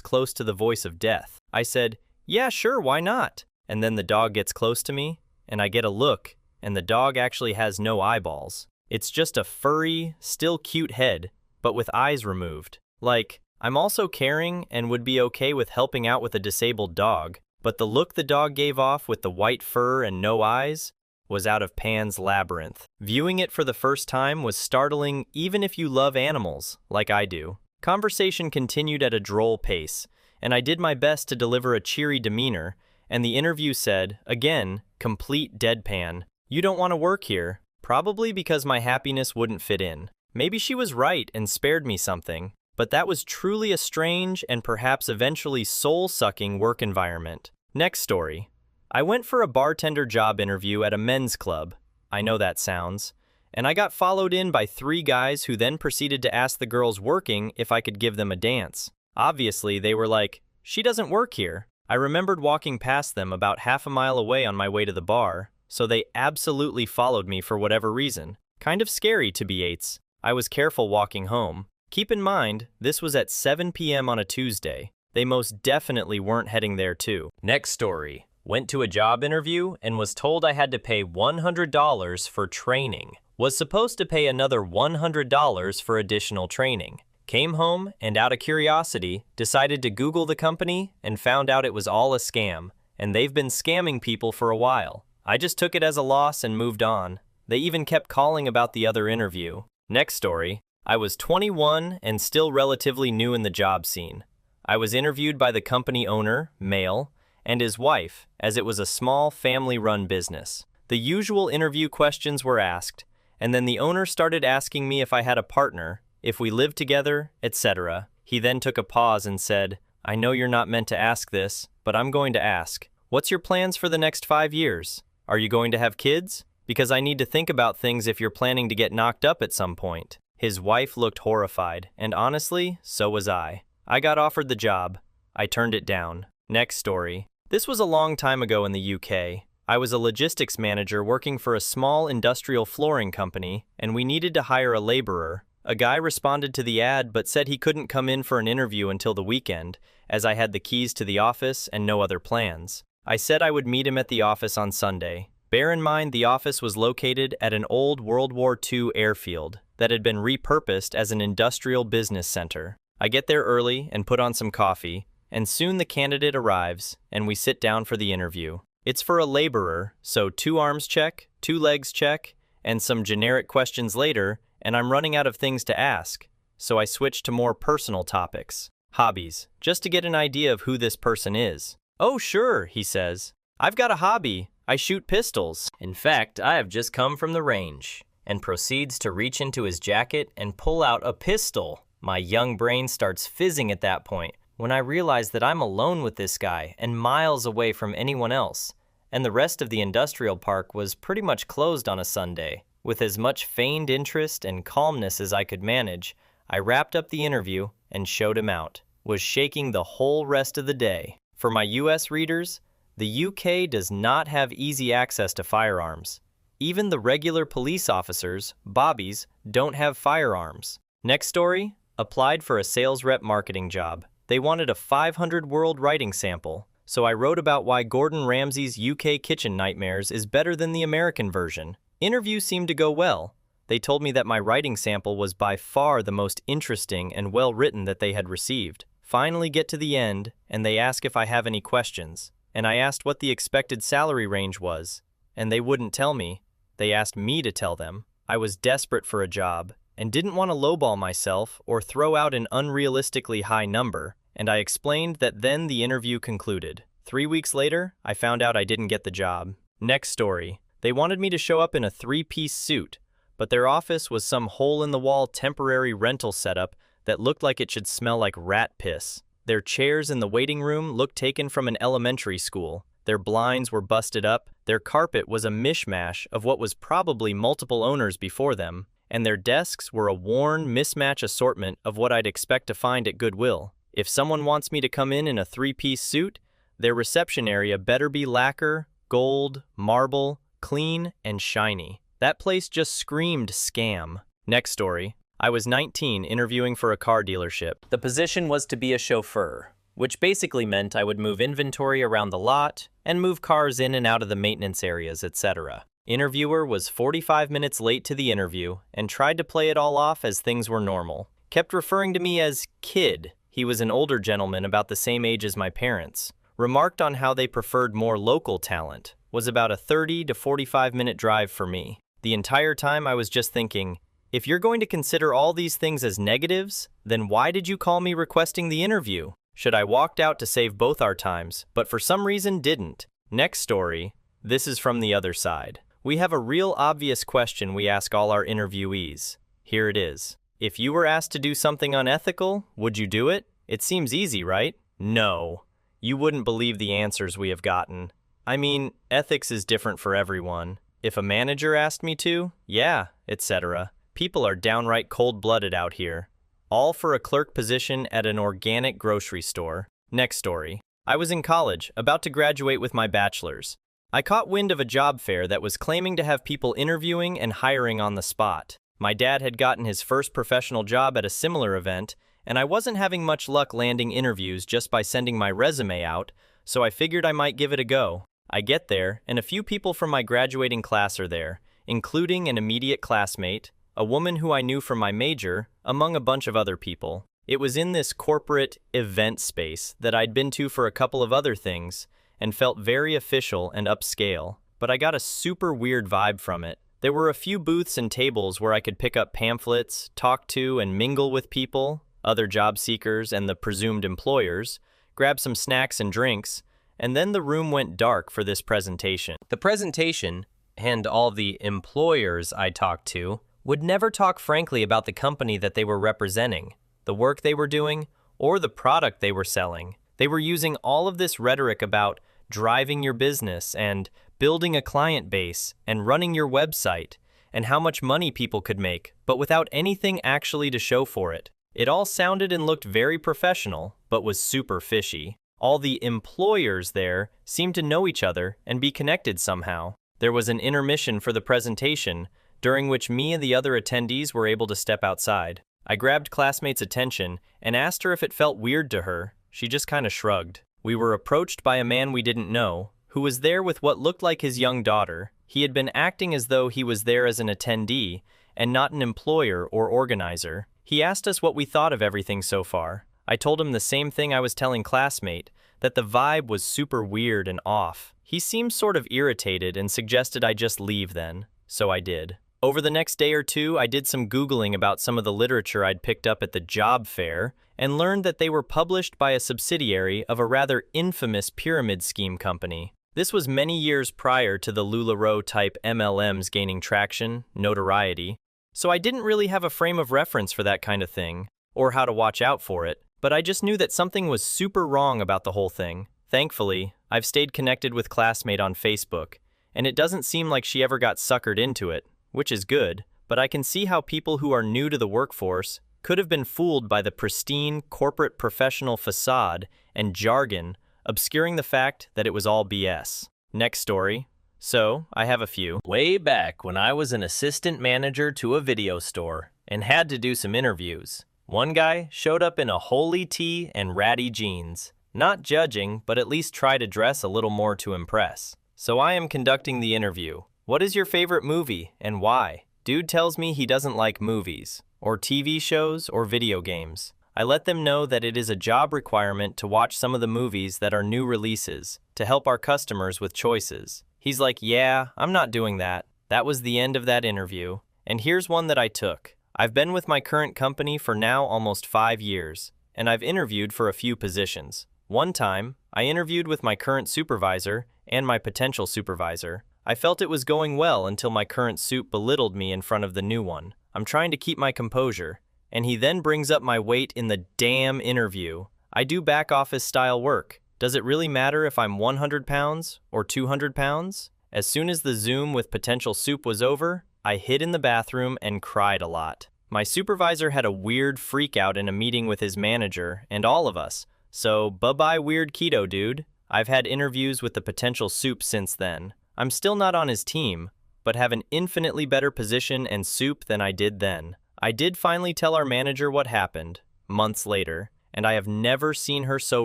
close to the voice of death. I said, yeah, sure, why not? And then the dog gets close to me, and I get a look, and the dog actually has no eyeballs. It's just a furry, still cute head, but with eyes removed. Like, I'm also caring and would be okay with helping out with a disabled dog, but the look the dog gave off with the white fur and no eyes was out of Pan's Labyrinth. Viewing it for the first time was startling even if you love animals, like I do. Conversation continued at a droll pace, and I did my best to deliver a cheery demeanor, and the interview said, again, complete deadpan, you don't want to work here, probably because my happiness wouldn't fit in. Maybe she was right and spared me something, but that was truly a strange and perhaps eventually soul-sucking work environment. Next story. I went for a bartender job interview at a men's club. I know that sounds. And I got followed in by 3 guys who then proceeded to ask the girls working if I could give them a dance. Obviously, they were like, "She doesn't work here." I remembered walking past them about half a mile away on my way to the bar, so they absolutely followed me for whatever reason. Kind of scary to be 8s. I was careful walking home. Keep in mind, this was at 7 p.m. on a Tuesday. They most definitely weren't heading there too. Next story. Went to a job interview and was told I had to pay $100 for training. Was supposed to pay another $100 for additional training. Came home and out of curiosity, decided to Google the company and found out it was all a scam, and they've been scamming people for a while. I just took it as a loss and moved on. They even kept calling about the other interview. Next story. I was 21 and still relatively new in the job scene. I was interviewed by the company owner, male, and his wife, as it was a small family-run business. The usual interview questions were asked, and then the owner started asking me if I had a partner, if we lived together, etc. He then took a pause and said, "I know you're not meant to ask this, but I'm going to ask. What's your plans for the next 5 years? Are you going to have kids? Because I need to think about things if you're planning to get knocked up at some point." His wife looked horrified, and honestly, so was I. I got offered the job. I turned it down. Next story. This was a long time ago in the UK. I was a logistics manager working for a small industrial flooring company, and we needed to hire a laborer. A guy responded to the ad but said he couldn't come in for an interview until the weekend, as I had the keys to the office and no other plans. I said I would meet him at the office on Sunday. Bear in mind the office was located at an old World War II airfield that had been repurposed as an industrial business center. I get there early and put on some coffee, and soon the candidate arrives, and we sit down for the interview. It's for a laborer, so 2 arms check, 2 legs check, and some generic questions later, and I'm running out of things to ask, so I switch to more personal topics. Hobbies, just to get an idea of who this person is. "Oh sure," he says. "I've got a hobby. I shoot pistols. In fact, I have just come from the range," and proceeds to reach into his jacket and pull out a pistol. My young brain starts fizzing at that point, when I realize that I'm alone with this guy and miles away from anyone else, and the rest of the industrial park was pretty much closed on a Sunday. With as much feigned interest and calmness as I could manage, I wrapped up the interview and showed him out. Was shaking the whole rest of the day. For my US readers, the UK does not have easy access to firearms. Even the regular police officers, bobbies, don't have firearms. Next story, applied for a sales rep marketing job. They wanted a 500-word writing sample, so I wrote about why Gordon Ramsay's UK Kitchen Nightmares is better than the American version. Interview seemed to go well. They told me that my writing sample was by far the most interesting and well-written that they had received. Finally get to the end, and they ask if I have any questions. And I asked what the expected salary range was, and they wouldn't tell me. They asked me to tell them. I was desperate for a job, and didn't want to lowball myself or throw out an unrealistically high number, and I explained that then the interview concluded. 3 weeks later, I found out I didn't get the job. Next story. They wanted me to show up in a 3-piece suit, but their office was some hole-in-the-wall temporary rental setup that looked like it should smell like rat piss. Their chairs in the waiting room looked taken from an elementary school. Their blinds were busted up. Their carpet was a mishmash of what was probably multiple owners before them, and their desks were a worn, mismatch assortment of what I'd expect to find at Goodwill. If someone wants me to come in a 3-piece suit, their reception area better be lacquer, gold, marble, clean, and shiny. That place just screamed scam. Next story. I was 19 interviewing for a car dealership. The position was to be a chauffeur, which basically meant I would move inventory around the lot and move cars in and out of the maintenance areas, etc. Interviewer was 45 minutes late to the interview and tried to play it all off as things were normal. Kept referring to me as kid. He was an older gentleman about the same age as my parents. Remarked on how they preferred more local talent. Was about a 30 to 45-minute drive for me. The entire time I was just thinking, if you're going to consider all these things as negatives, then why did you call me requesting the interview? Should I walked out to save both our times, but for some reason didn't. Next story. This is from the other side. We have a real obvious question we ask all our interviewees. Here it is. If you were asked to do something unethical, would you do it? It seems easy, right? No. You wouldn't believe the answers we have gotten. I mean, ethics is different for everyone. If a manager asked me to, yeah, etc. People are downright cold-blooded out here. All for a clerk position at an organic grocery store. Next story. I was in college, about to graduate with my bachelor's. I caught wind of a job fair that was claiming to have people interviewing and hiring on the spot. My dad had gotten his first professional job at a similar event, and I wasn't having much luck landing interviews just by sending my resume out, so I figured I might give it a go. I get there, and a few people from my graduating class are there, including an immediate classmate, a woman who I knew from my major, among a bunch of other people. It was in this corporate event space that I'd been to for a couple of other things, and felt very official and upscale, but I got a super weird vibe from it. There were a few booths and tables where I could pick up pamphlets, talk to and mingle with people, other job seekers and the presumed employers, grab some snacks and drinks, and then the room went dark for this presentation. The presentation, and all the employers I talked to, would never talk frankly about the company that they were representing, the work they were doing, or the product they were selling. They were using all of this rhetoric about driving your business and building a client base and running your website and how much money people could make, but without anything actually to show for it. It all sounded and looked very professional, but was super fishy. All the employers there seemed to know each other and be connected somehow. There was an intermission for the presentation, during which me and the other attendees were able to step outside. I grabbed classmates' attention and asked her if it felt weird to her. She just kind of shrugged. We were approached by a man we didn't know, who was there with what looked like his young daughter. He had been acting as though he was there as an attendee and not an employer or organizer. He asked us what we thought of everything so far. I told him the same thing I was telling classmate, that the vibe was super weird and off. He seemed sort of irritated and suggested I just leave then, so I did. Over the next day or two, I did some Googling about some of the literature I'd picked up at the job fair and learned that they were published by a subsidiary of a rather infamous pyramid scheme company. This was many years prior to the LuLaRoe-type MLMs gaining traction, notoriety, so I didn't really have a frame of reference for that kind of thing, or how to watch out for it, but I just knew that something was super wrong about the whole thing. Thankfully, I've stayed connected with classmate on Facebook, and it doesn't seem like she ever got suckered into it, which is good, but I can see how people who are new to the workforce could have been fooled by the pristine corporate professional facade and jargon obscuring the fact that it was all BS. Next story. So, I have a few. Way back when I was an assistant manager to a video store and had to do some interviews, one guy showed up in a holey tee and ratty jeans. Not judging, but at least try to dress a little more to impress. So I am conducting the interview. What is your favorite movie and why? Dude tells me he doesn't like movies, or TV shows, or video games. I let them know that it is a job requirement to watch some of the movies that are new releases, to help our customers with choices. He's like, yeah, I'm not doing that. That was the end of that interview. And here's one that I took. I've been with my current company for now almost 5 years, and I've interviewed for a few positions. One time, I interviewed with my current supervisor and my potential supervisor. I felt it was going well until my current supe belittled me in front of the new one. I'm trying to keep my composure, and he then brings up my weight in the damn interview. I do back office style work. Does it really matter if I'm 100 pounds or 200 pounds? As soon as the Zoom with potential supe was over, I hid in the bathroom and cried a lot. My supervisor had a weird freak out in a meeting with his manager and all of us, so bye-bye weird keto dude. I've had interviews with the potential supe since then. I'm still not on his team, but have an infinitely better position and supe than I did then. I did finally tell our manager what happened, months later, and I have never seen her so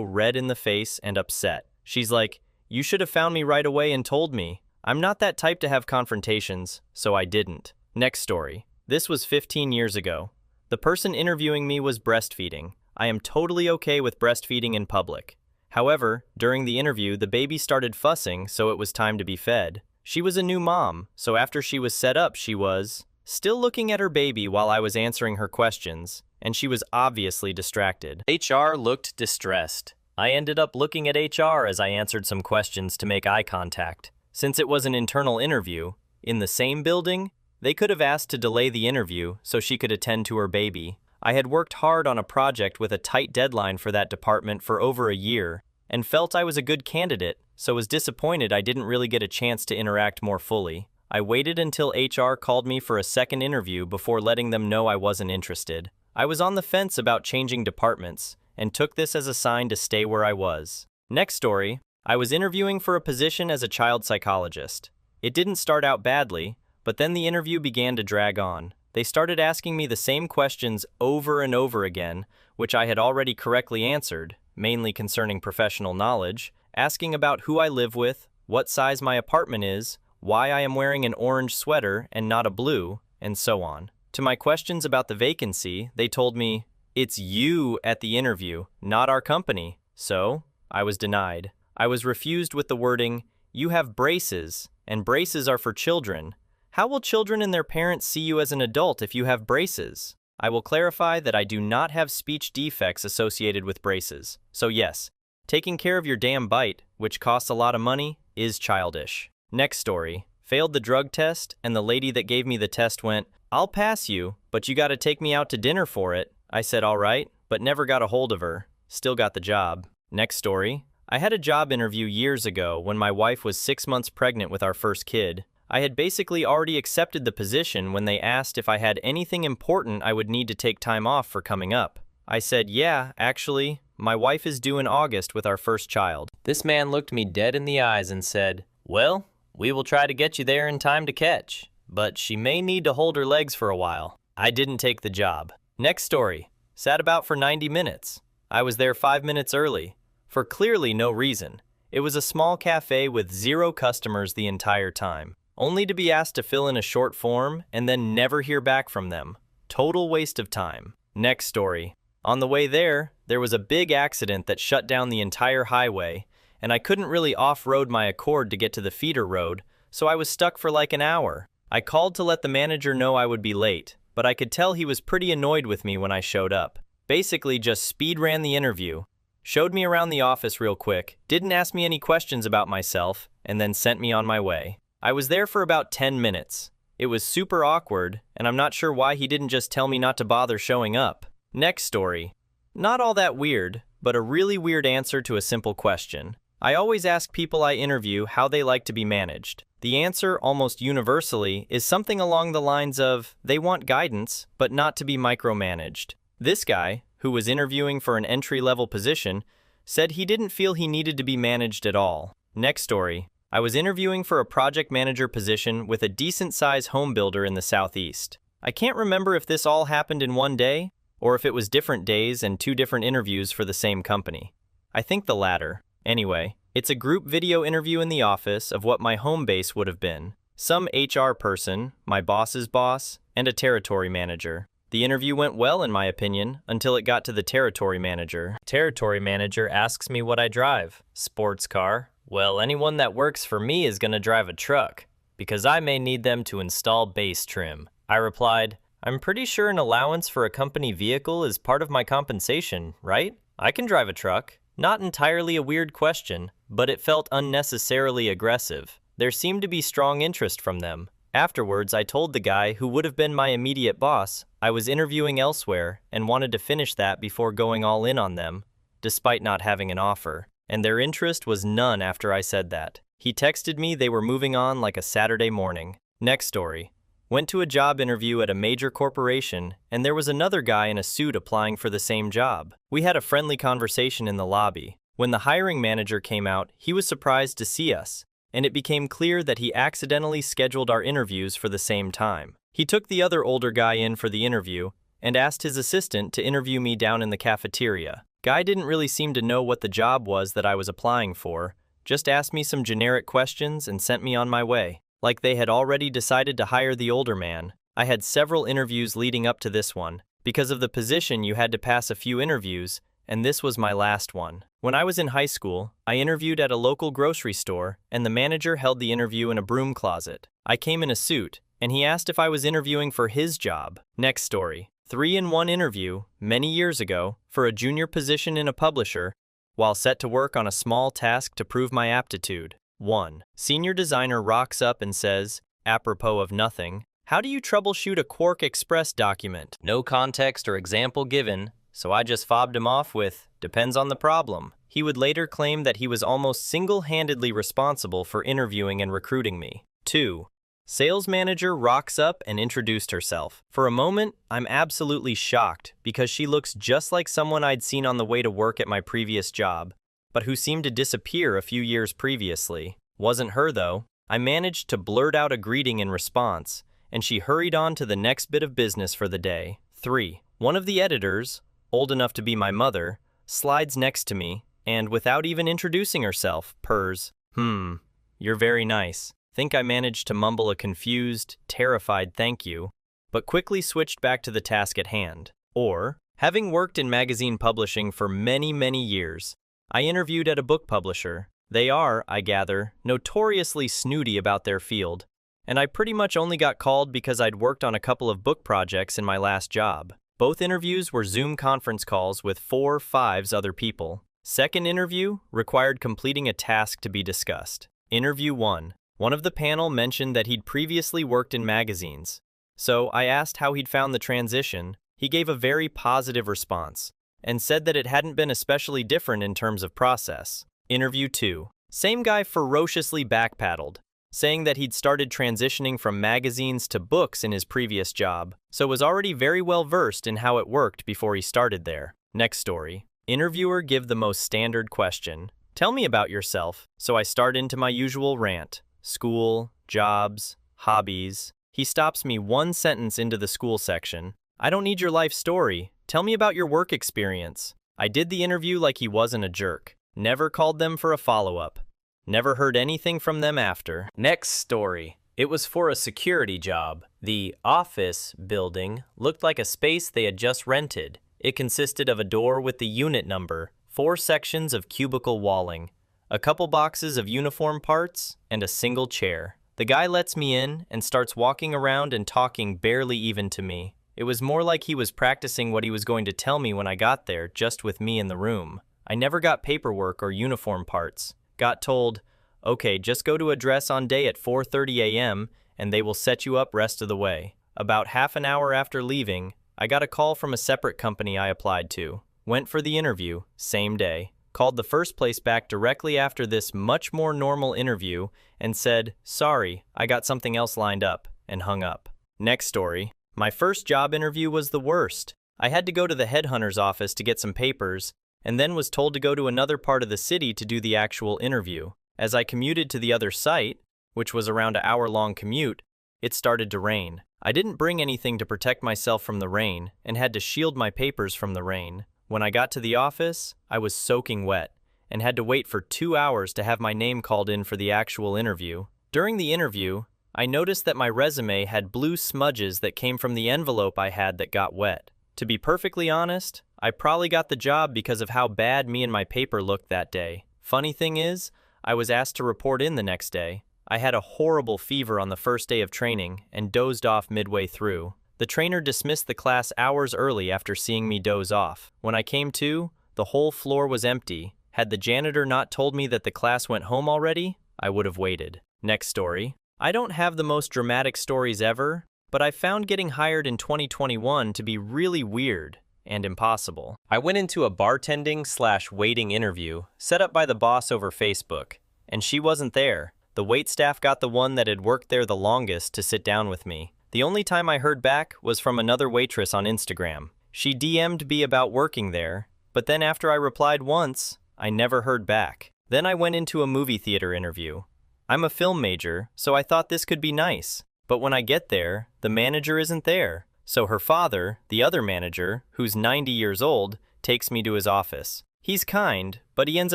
red in the face and upset. She's like, you should have found me right away and told me. I'm not that type to have confrontations, so I didn't. Next story. This was 15 years ago. The person interviewing me was breastfeeding. I am totally okay with breastfeeding in public. However, during the interview, the baby started fussing, so it was time to be fed. She was a new mom, so after she was set up, she was still looking at her baby while I was answering her questions, and she was obviously distracted. HR looked distressed. I ended up looking at HR as I answered some questions to make eye contact. Since it was an internal interview, in the same building, They could have asked to delay the interview so she could attend to her baby. I had worked hard on a project with a tight deadline for that department for over a year and felt I was a good candidate, so was disappointed I didn't really get a chance to interact more fully. I waited until HR called me for a second interview before letting them know I wasn't interested. I was on the fence about changing departments and took this as a sign to stay where I was. Next story, I was interviewing for a position as a child psychologist. It didn't start out badly, but then the interview began to drag on. They started asking me the same questions over and over again, which I had already correctly answered, mainly concerning professional knowledge, asking about who I live with, what size my apartment is, why I am wearing an orange sweater and not a blue, and so on. To my questions about the vacancy, they told me, "It's you at the interview, not our company." So, I was denied. I was refused with the wording, "You have braces, and braces are for children. How will children and their parents see you as an adult if you have braces?" I will clarify that I do not have speech defects associated with braces. So yes, taking care of your damn bite, which costs a lot of money, is childish. Next story. Failed the drug test, and the lady that gave me the test went, "I'll pass you, but you gotta take me out to dinner for it." I said all right, but never got a hold of her. Still got the job. Next story. I had a job interview years ago when my wife was 6 months pregnant with our first kid. I had basically already accepted the position when they asked if I had anything important I would need to take time off for coming up. I said, "Yeah, actually, my wife is due in August with our first child." This man looked me dead in the eyes and said, "Well, we will try to get you there in time to catch, but she may need to hold her legs for a while." I didn't take the job. Next story. Sat about for 90 minutes. I was there 5 minutes early, for clearly no reason. It was a small cafe with 0 customers the entire time, only to be asked to fill in a short form and then never hear back from them. Total waste of time. Next story. On the way there was a big accident that shut down the entire highway, and I couldn't really off-road my Accord to get to the feeder road, so I was stuck for like an hour. I called to let the manager know I would be late, but I could tell he was pretty annoyed with me when I showed up. Basically just speed ran the interview, showed me around the office real quick, didn't ask me any questions about myself, and then sent me on my way. I was there for about 10 minutes. It was super awkward, and I'm not sure why he didn't just tell me not to bother showing up. Next story. Not all that weird, but a really weird answer to a simple question. I always ask people I interview how they like to be managed. The answer, almost universally, is something along the lines of, they want guidance, but not to be micromanaged. This guy, who was interviewing for an entry-level position, said he didn't feel he needed to be managed at all. Next story. I was interviewing for a project manager position with a decent-sized home builder in the Southeast. I can't remember if this all happened in one day, or if it was different days and 2 different interviews for the same company. I think the latter. Anyway, it's a group video interview in the office of what my home base would have been. Some HR person, my boss's boss, and a territory manager. The interview went well in my opinion, until it got to the territory manager. Territory manager asks me what I drive. Sports car. Well, anyone that works for me is gonna drive a truck, because I may need them to install base trim. I replied, "I'm pretty sure an allowance for a company vehicle is part of my compensation, right? I can drive a truck." Not entirely a weird question, but it felt unnecessarily aggressive. There seemed to be strong interest from them. Afterwards, I told the guy, who would have been my immediate boss, I was interviewing elsewhere and wanted to finish that before going all in on them, despite not having an offer. And their interest was none after I said that. He texted me they were moving on like a Saturday morning. Next story. Went to a job interview at a major corporation, and there was another guy in a suit applying for the same job. We had a friendly conversation in the lobby. When the hiring manager came out, he was surprised to see us, and it became clear that he accidentally scheduled our interviews for the same time. He took the other older guy in for the interview and asked his assistant to interview me down in the cafeteria. Guy didn't really seem to know what the job was that I was applying for, just asked me some generic questions and sent me on my way. Like they had already decided to hire the older man. I had several interviews leading up to this one. Because of the position, you had to pass a few interviews, and this was my last one. When I was in high school, I interviewed at a local grocery store, and the manager held the interview in a broom closet. I came in a suit, and he asked if I was interviewing for his job. Next story. 3-in-1 interview, many years ago, for a junior position in a publisher, while set to work on a small task to prove my aptitude. 1. Senior designer rocks up and says, apropos of nothing, How do you troubleshoot a Quark Express document? No context or example given, so I just fobbed him off with, depends on the problem. He would later claim that he was almost single-handedly responsible for interviewing and recruiting me. 2. Sales manager rocks up and introduced herself. For a moment, I'm absolutely shocked because she looks just like someone I'd seen on the way to work at my previous job, but who seemed to disappear a few years previously. Wasn't her though. I managed to blurt out a greeting in response, and she hurried on to the next bit of business for the day. 3. One of the editors, old enough to be my mother, slides next to me, and without even introducing herself, purrs, "You're very nice." Think I managed to mumble a confused, terrified thank you, but quickly switched back to the task at hand. Or, having worked in magazine publishing for many, many years, I interviewed at a book publisher. They are, I gather, notoriously snooty about their field, and I pretty much only got called because I'd worked on a couple of book projects in my last job. Both interviews were Zoom conference calls with 4-5 other people. Second interview required completing a task to be discussed. Interview 1. One of the panel mentioned that he'd previously worked in magazines, so I asked how he'd found the transition. He gave a very positive response and said that it hadn't been especially different in terms of process. Interview 2. Same guy ferociously backpedaled, saying that he'd started transitioning from magazines to books in his previous job, so was already very well versed in how it worked before he started there. Next story. Interviewer give the most standard question. Tell me about yourself. So I start into my usual rant. School, jobs, hobbies. He stops me one sentence into the school section. I don't need your life story. Tell me about your work experience. I did the interview like he wasn't a jerk. Never called them for a follow-up. Never heard anything from them after. Next story. It was for a security job. The office building looked like a space they had just rented. It consisted of a door with the unit number, 4 sections of cubicle walling, a couple boxes of uniform parts, and a single chair. The guy lets me in and starts walking around and talking barely even to me. It was more like he was practicing what he was going to tell me when I got there, just with me in the room. I never got paperwork or uniform parts. Got told, okay, just go to address on day at 4:30 a.m. and they will set you up rest of the way. About half an hour after leaving, I got a call from a separate company I applied to. Went for the interview, same day. Called the first place back directly after this much more normal interview and said, sorry, I got something else lined up, and hung up. Next story. My first job interview was the worst. I had to go to the headhunter's office to get some papers, and then was told to go to another part of the city to do the actual interview. As I commuted to the other site, which was around an hour-long commute, it started to rain. I didn't bring anything to protect myself from the rain and had to shield my papers from the rain. When I got to the office, I was soaking wet and had to wait for 2 hours to have my name called in for the actual interview. During the interview, I noticed that my resume had blue smudges that came from the envelope I had that got wet. To be perfectly honest, I probably got the job because of how bad me and my paper looked that day. Funny thing is, I was asked to report in the next day. I had a horrible fever on the first day of training and dozed off midway through. The trainer dismissed the class hours early after seeing me doze off. When I came to, the whole floor was empty. Had the janitor not told me that the class went home already, I would have waited. Next story. I don't have the most dramatic stories ever, but I found getting hired in 2021 to be really weird and impossible. I went into a bartending/waiting interview set up by the boss over Facebook, and she wasn't there. The wait staff got the one that had worked there the longest to sit down with me. The only time I heard back was from another waitress on Instagram. She DM'd me about working there, but then after I replied once, I never heard back. Then I went into a movie theater interview. I'm a film major, so I thought this could be nice. But when I get there, the manager isn't there. So her father, the other manager, who's 90 years old, takes me to his office. He's kind, but he ends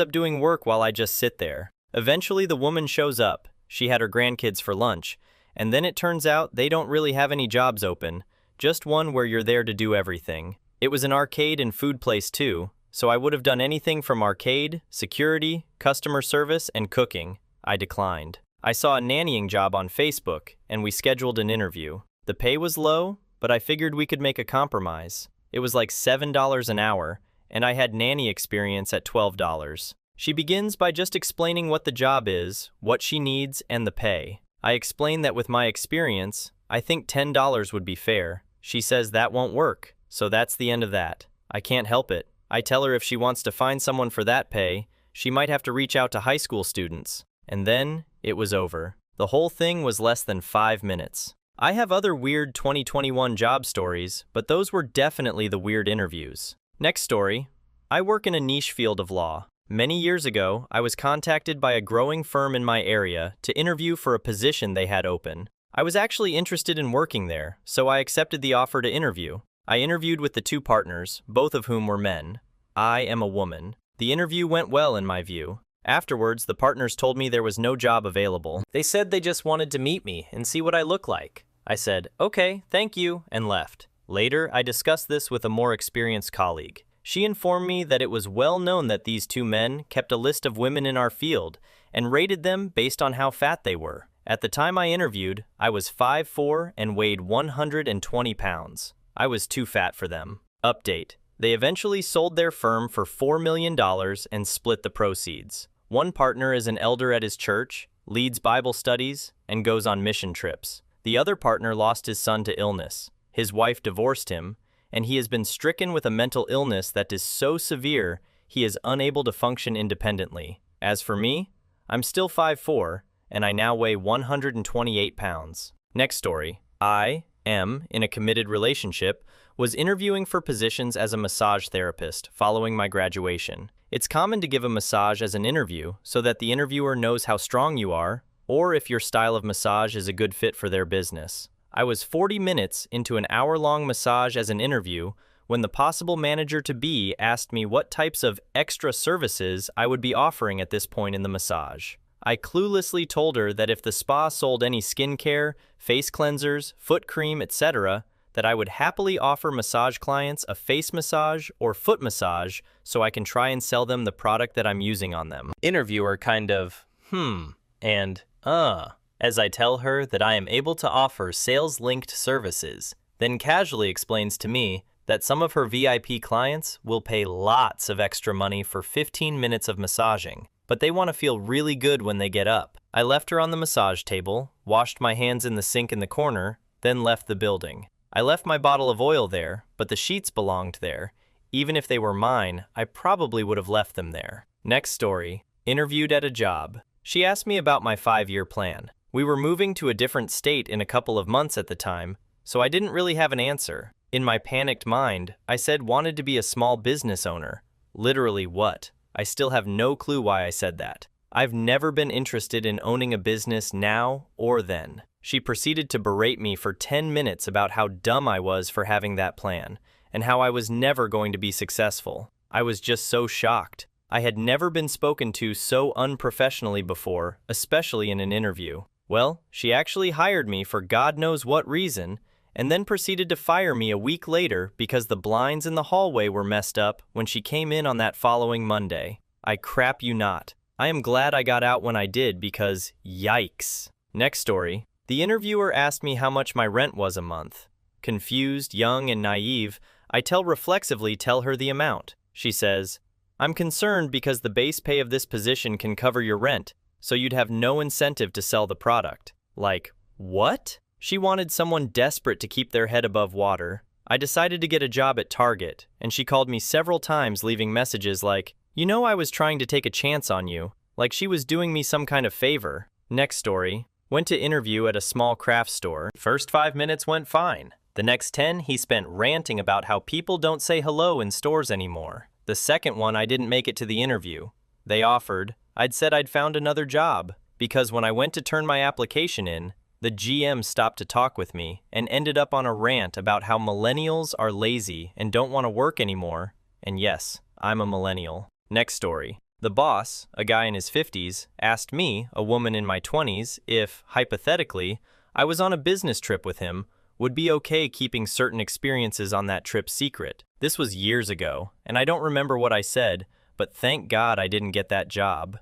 up doing work while I just sit there. Eventually the woman shows up. She had her grandkids for lunch. And then it turns out they don't really have any jobs open, just one where you're there to do everything. It was an arcade and food place too, so I would have done anything from arcade, security, customer service, and cooking. I declined. I saw a nannying job on Facebook, and we scheduled an interview. The pay was low, but I figured we could make a compromise. It was like $7 an hour, and I had nanny experience at $12. She begins by just explaining what the job is, what she needs, and the pay. I explain that with my experience, I think $10 would be fair. She says that won't work, so that's the end of that. I can't help it. I tell her if she wants to find someone for that pay, she might have to reach out to high school students. And then, it was over. The whole thing was less than 5 minutes. I have other weird 2021 job stories, but those were definitely the weird interviews. Next story. I work in a niche field of law. Many years ago, I was contacted by a growing firm in my area to interview for a position they had open. I was actually interested in working there, so I accepted the offer to interview. I interviewed with the 2 partners, both of whom were men. I am a woman. The interview went well in my view. Afterwards, the partners told me there was no job available. They said they just wanted to meet me and see what I look like. I said, "Okay, thank you," and left. Later, I discussed this with a more experienced colleague. She informed me that it was well known that these 2 men kept a list of women in our field and rated them based on how fat they were. At the time I interviewed, I was 5'4" and weighed 120 pounds. I was too fat for them. Update. They eventually sold their firm for $4 million and split the proceeds. One partner is an elder at his church, leads Bible studies, and goes on mission trips. The other partner lost his son to illness. His wife divorced him, and he has been stricken with a mental illness that is so severe he is unable to function independently. As for me, I'm still 5'4", and I now weigh 128 pounds. Next story. I am in a committed relationship, was interviewing for positions as a massage therapist following my graduation. It's common to give a massage as an interview so that the interviewer knows how strong you are, or if your style of massage is a good fit for their business. I was 40 minutes into an hour-long massage as an interview when the possible manager-to-be asked me what types of extra services I would be offering at this point in the massage. I cluelessly told her that if the spa sold any skincare, face cleansers, foot cream, etc., that I would happily offer massage clients a face massage or foot massage so I can try and sell them the product that I'm using on them. Interviewer kind of, and, as I tell her that I am able to offer sales-linked services, then casually explains to me that some of her VIP clients will pay lots of extra money for 15 minutes of massaging, but they want to feel really good when they get up. I left her on the massage table, washed my hands in the sink in the corner, then left the building. I left my bottle of oil there, but the sheets belonged there. Even if they were mine, I probably would have left them there. Next story. Interviewed at a job. She asked me about my 5-year plan. We were moving to a different state in a couple of months at the time, so I didn't really have an answer. In my panicked mind, I said wanted to be a small business owner. Literally what? I still have no clue why I said that. I've never been interested in owning a business now or then. She proceeded to berate me for 10 minutes about how dumb I was for having that plan, and how I was never going to be successful. I was just so shocked. I had never been spoken to so unprofessionally before, especially in an interview. Well, she actually hired me for God knows what reason, and then proceeded to fire me a week later because the blinds in the hallway were messed up when she came in on that following Monday. I crap you not. I am glad I got out when I did because yikes. Next story. The interviewer asked me how much my rent was a month. Confused, young, and naive, I reflexively tell her the amount. She says, "I'm concerned because the base pay of this position can cover your rent, so you'd have no incentive to sell the product." Like, what? She wanted someone desperate to keep their head above water. I decided to get a job at Target, and she called me several times leaving messages like, "You know I was trying to take a chance on you," like she was doing me some kind of favor. Next story. Went to interview at a small craft store. First 5 minutes went fine. The next 10 he spent ranting about how people don't say hello in stores anymore. The second one I didn't make it to the interview. They offered. I'd said I'd found another job, because when I went to turn my application in, the GM stopped to talk with me and ended up on a rant about how millennials are lazy and don't want to work anymore. And yes, I'm a millennial. Next story. The boss, a guy in his 50s, asked me, a woman in my 20s, if, hypothetically, I was on a business trip with him, would be okay keeping certain experiences on that trip secret. This was years ago, and I don't remember what I said, but thank God I didn't get that job.